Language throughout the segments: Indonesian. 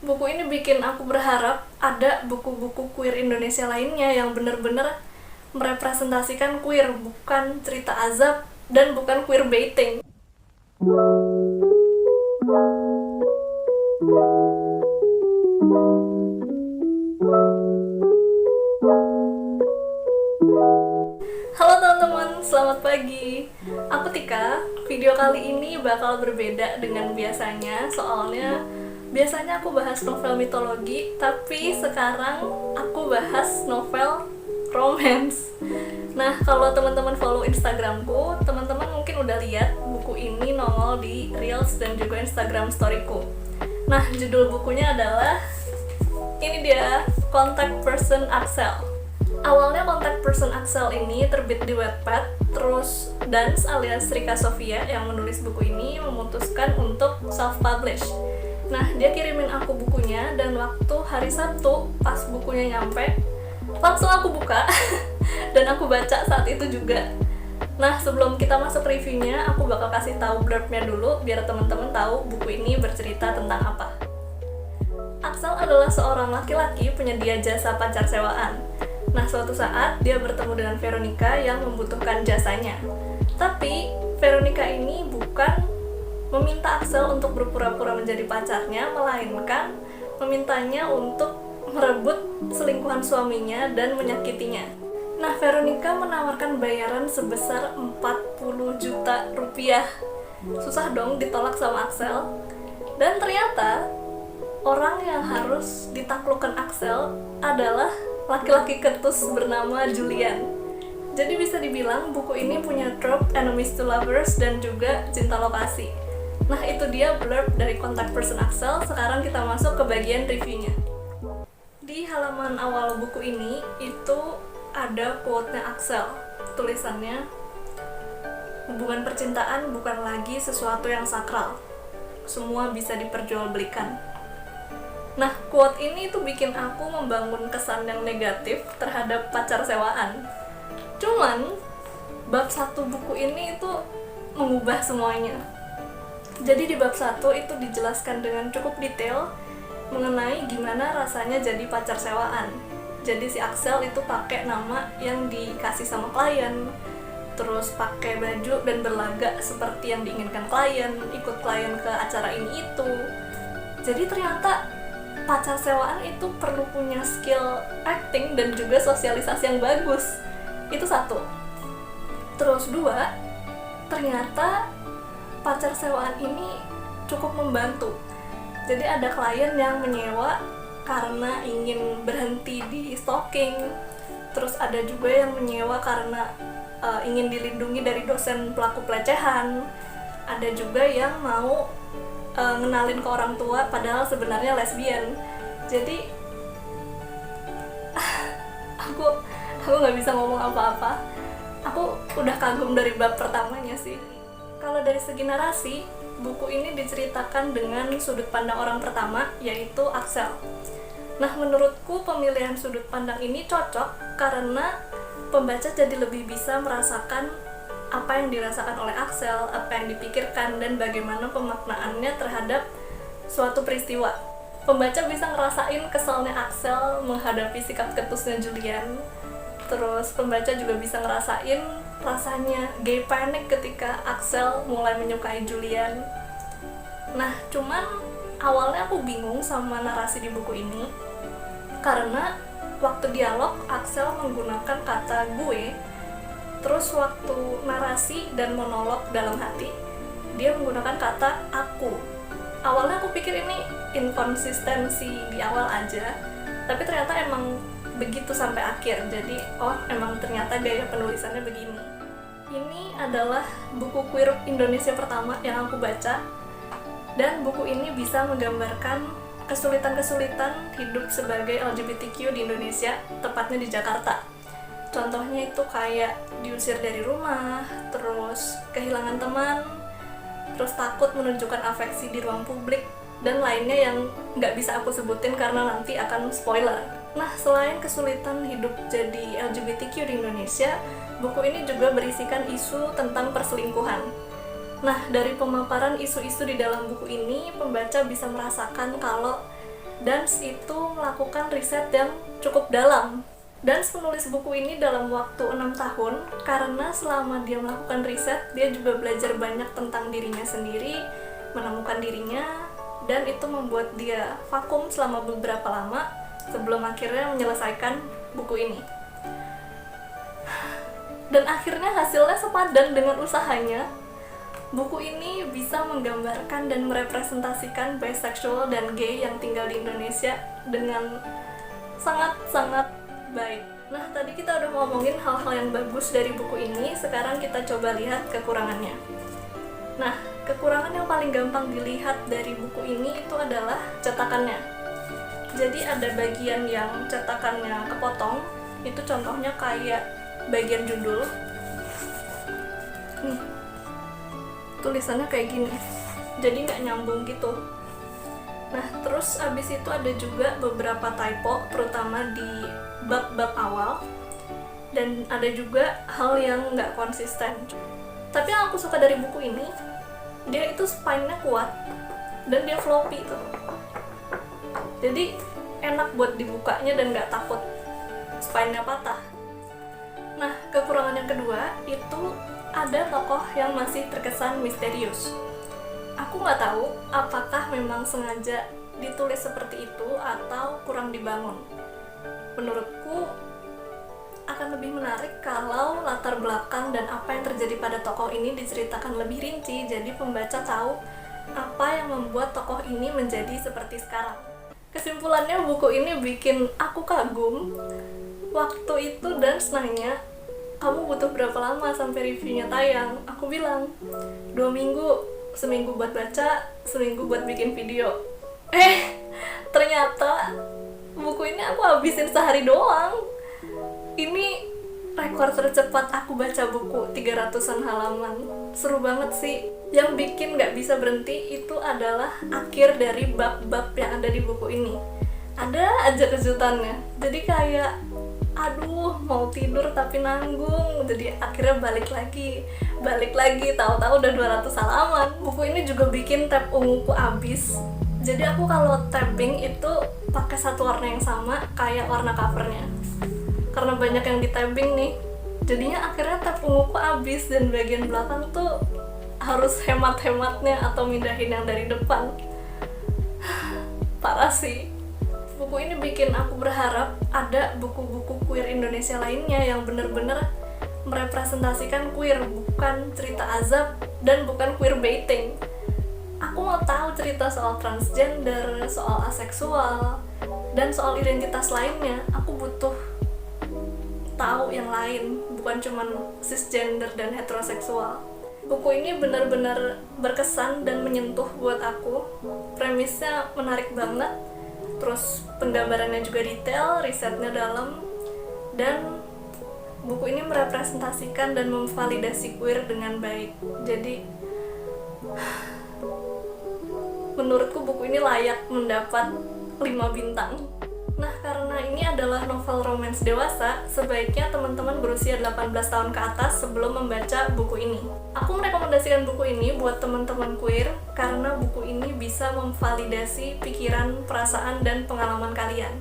Buku ini bikin aku berharap ada buku-buku queer Indonesia lainnya yang bener-bener merepresentasikan queer, bukan cerita azab dan bukan queer baiting. Halo teman-teman, selamat pagi. Aku Tika. Video kali ini bakal berbeda dengan biasanya, soalnya biasanya aku bahas novel mitologi, tapi sekarang aku bahas novel romance. Nah, kalau teman-teman follow Instagramku, teman-teman mungkin udah lihat buku ini nongol di Reels dan juga Instagram storyku. Nah, judul bukunya adalah ini dia, Contact Person Axel. Awalnya Contact Person Axel ini terbit di Wattpad, terus Dans alias Rika Sofia yang menulis buku ini memutuskan untuk self-publish. Nah, dia kirimin aku bukunya, dan waktu hari Sabtu pas bukunya nyampe, langsung aku buka dan aku baca saat itu juga. Nah, sebelum kita masuk reviewnya, aku bakal kasih tahu blurbnya dulu biar teman-teman tahu buku ini bercerita tentang apa. Axel adalah seorang laki-laki penyedia jasa pacar sewaan. Nah, suatu saat dia bertemu dengan Veronica yang membutuhkan jasanya. Tapi Veronica ini bukan meminta Axel untuk berpura-pura menjadi pacarnya, melainkan memintanya untuk merebut selingkuhan suaminya dan menyakitinya. Nah, Veronica menawarkan bayaran sebesar 40 juta rupiah. Susah dong ditolak sama Axel. Dan ternyata orang yang harus ditaklukkan Axel adalah laki-laki ketus bernama Julian. Jadi bisa dibilang buku ini punya trope enemies to lovers dan juga cinta lokasi. Nah, itu dia blurb dari Contact Person Axel. Sekarang kita masuk ke bagian reviewnya. Di halaman awal buku ini itu ada quote-nya Axel. Tulisannya, hubungan percintaan bukan lagi sesuatu yang sakral. Semua bisa diperjualbelikan. Nah, quote ini tuh bikin aku membangun kesan yang negatif terhadap pacar sewaan. Cuman, bab 1 buku ini itu mengubah semuanya. Jadi di bab 1 itu dijelaskan dengan cukup detail mengenai gimana rasanya jadi pacar sewaan. Jadi si Axel itu pakai nama yang dikasih sama klien, terus pakai baju dan berlagak seperti yang diinginkan klien, ikut klien ke acara ini itu. Jadi ternyata pacar sewaan itu perlu punya skill acting dan juga sosialisasi yang bagus. Itu 1. Terus 2, ternyata pacar sewaan ini cukup membantu. Jadi ada klien yang menyewa karena ingin berhenti di stalking. Terus ada juga yang menyewa karena ingin dilindungi dari dosen pelaku pelecehan. Ada juga yang mau ngenalin ke orang tua padahal sebenarnya lesbian. Jadi aku nggak bisa ngomong apa-apa. Aku udah kagum dari bab pertamanya sih. Kalau dari segi narasi, buku ini diceritakan dengan sudut pandang orang pertama, yaitu Axel. Nah, menurutku pemilihan sudut pandang ini cocok karena pembaca jadi lebih bisa merasakan apa yang dirasakan oleh Axel, apa yang dipikirkan, dan bagaimana pemaknaannya terhadap suatu peristiwa. Pembaca bisa ngerasain kesalnya Axel menghadapi sikap ketusnya Julian. Terus pembaca juga bisa ngerasain rasanya gay panic ketika Axel mulai menyukai Julian. Nah, cuman awalnya aku bingung sama narasi di buku ini karena waktu dialog Axel menggunakan kata gue. Terus waktu narasi dan monolog dalam hati, dia menggunakan kata aku. Awalnya aku pikir ini inkonsistensi di awal aja, tapi ternyata emang begitu sampai akhir. Jadi, emang ternyata gaya penulisannya begini. Ini adalah buku queer Indonesia pertama yang aku baca, dan buku ini bisa menggambarkan kesulitan-kesulitan hidup sebagai LGBTQ di Indonesia, tepatnya di Jakarta. Contohnya itu kayak diusir dari rumah, terus kehilangan teman, terus takut menunjukkan afeksi di ruang publik, dan lainnya yang nggak bisa aku sebutin karena nanti akan spoiler. Nah, selain kesulitan hidup jadi LGBTQ di Indonesia, buku ini juga berisikan isu tentang perselingkuhan. Nah, dari pemaparan isu-isu di dalam buku ini, pembaca bisa merasakan kalau Dance itu melakukan riset yang cukup dalam. Dance menulis buku ini dalam waktu 6 tahun karena selama dia melakukan riset, dia juga belajar banyak tentang dirinya sendiri, menemukan dirinya, dan itu membuat dia vakum selama beberapa lama sebelum akhirnya menyelesaikan buku ini. Dan akhirnya hasilnya sepadan dengan usahanya. Buku ini bisa menggambarkan dan merepresentasikan bisexual dan gay yang tinggal di Indonesia dengan sangat-sangat baik. Nah, tadi kita udah ngomongin hal-hal yang bagus dari buku ini, sekarang kita coba lihat kekurangannya. Nah, kekurangan yang paling gampang dilihat dari buku ini itu adalah cetakannya. Jadi ada bagian yang cetakannya kepotong, itu contohnya kayak bagian judul. Nih, tulisannya kayak gini, jadi nggak nyambung gitu. Nah, terus abis itu ada juga beberapa typo, terutama di bab-bab awal, dan ada juga hal yang nggak konsisten. Tapi yang aku suka dari buku ini, dia itu spine-nya kuat dan dia floppy tuh, jadi enak buat dibukanya dan nggak takut spine-nya patah. Nah, kekurangan yang kedua itu ada tokoh yang masih terkesan misterius. Aku nggak tahu apakah memang sengaja ditulis seperti itu atau kurang dibangun. Menurutku akan lebih menarik kalau latar belakang dan apa yang terjadi pada tokoh ini diceritakan lebih rinci, jadi pembaca tahu apa yang membuat tokoh ini menjadi seperti sekarang. Kesimpulannya, buku ini bikin aku kagum. Waktu itu Dance nanya, kamu butuh berapa lama sampai reviewnya tayang? Aku bilang, 2 minggu, seminggu buat baca, seminggu buat bikin video. Ternyata buku ini aku habisin sehari doang. Ini rekor tercepat aku baca buku 300-an halaman. Seru banget sih. Yang bikin gak bisa berhenti itu adalah akhir dari bab-bab yang ada di buku ini. Ada aja kejutannya. Jadi kayak, aduh, mau tidur tapi nanggung. Jadi akhirnya balik lagi, tahu-tahu udah 200 halaman. Buku ini juga bikin tab unguku abis. Jadi aku kalau tabbing itu pakai satu warna yang sama kayak warna covernya. Karena banyak yang di tabbing nih, jadinya akhirnya tab unguku abis dan bagian belakang tuh harus hemat-hematnya atau mindahin yang dari depan. Parah sih. Buku ini bikin aku berharap ada buku-buku queer Indonesia lainnya yang bener-bener merepresentasikan queer, bukan cerita azab dan bukan queer baiting. Aku mau tahu cerita soal transgender, soal aseksual, dan soal identitas lainnya. Aku butuh tahu yang lain, bukan cuman cisgender dan heteroseksual. Buku ini benar-benar berkesan dan menyentuh buat aku. Premisnya menarik banget. Terus penggambarannya juga detail, risetnya dalam, dan buku ini merepresentasikan dan memvalidasi queer dengan baik. Jadi menurutku buku ini layak mendapat 5 bintang. Nah, karena ini adalah novel romance dewasa, sebaiknya teman-teman berusia 18 tahun ke atas sebelum membaca buku ini. Aku merekomendasikan buku ini buat teman-teman queer karena buku ini bisa memvalidasi pikiran, perasaan, dan pengalaman kalian.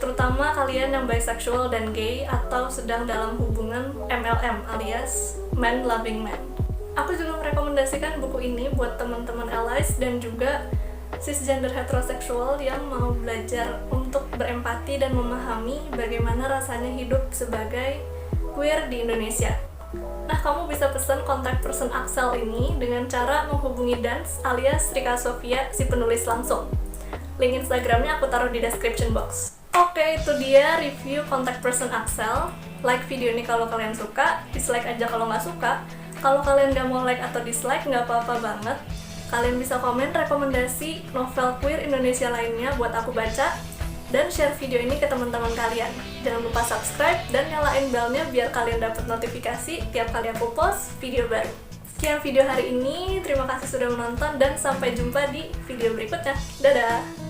Terutama kalian yang bisexual dan gay atau sedang dalam hubungan MLM alias man loving man. Aku juga merekomendasikan buku ini buat teman-teman allies dan juga cisgender heteroseksual yang mau belajar untuk berempati dan memahami bagaimana rasanya hidup sebagai queer di Indonesia. Nah, kamu bisa pesan contact person Axel ini dengan cara menghubungi Dance alias Rika Sofia, si penulis langsung. Link Instagramnya aku taruh di description box. Oke, itu dia review contact person Axel. Like video ini kalau kalian suka, dislike aja kalau nggak suka. Kalau kalian nggak mau like atau dislike, nggak apa-apa banget. Kalian bisa komen rekomendasi novel queer Indonesia lainnya buat aku baca, dan share video ini ke teman-teman kalian. Jangan lupa subscribe dan nyalain belnya biar kalian dapat notifikasi tiap kali aku post video baru. Sekian video hari ini, terima kasih sudah menonton dan sampai jumpa di video berikutnya. Dadah!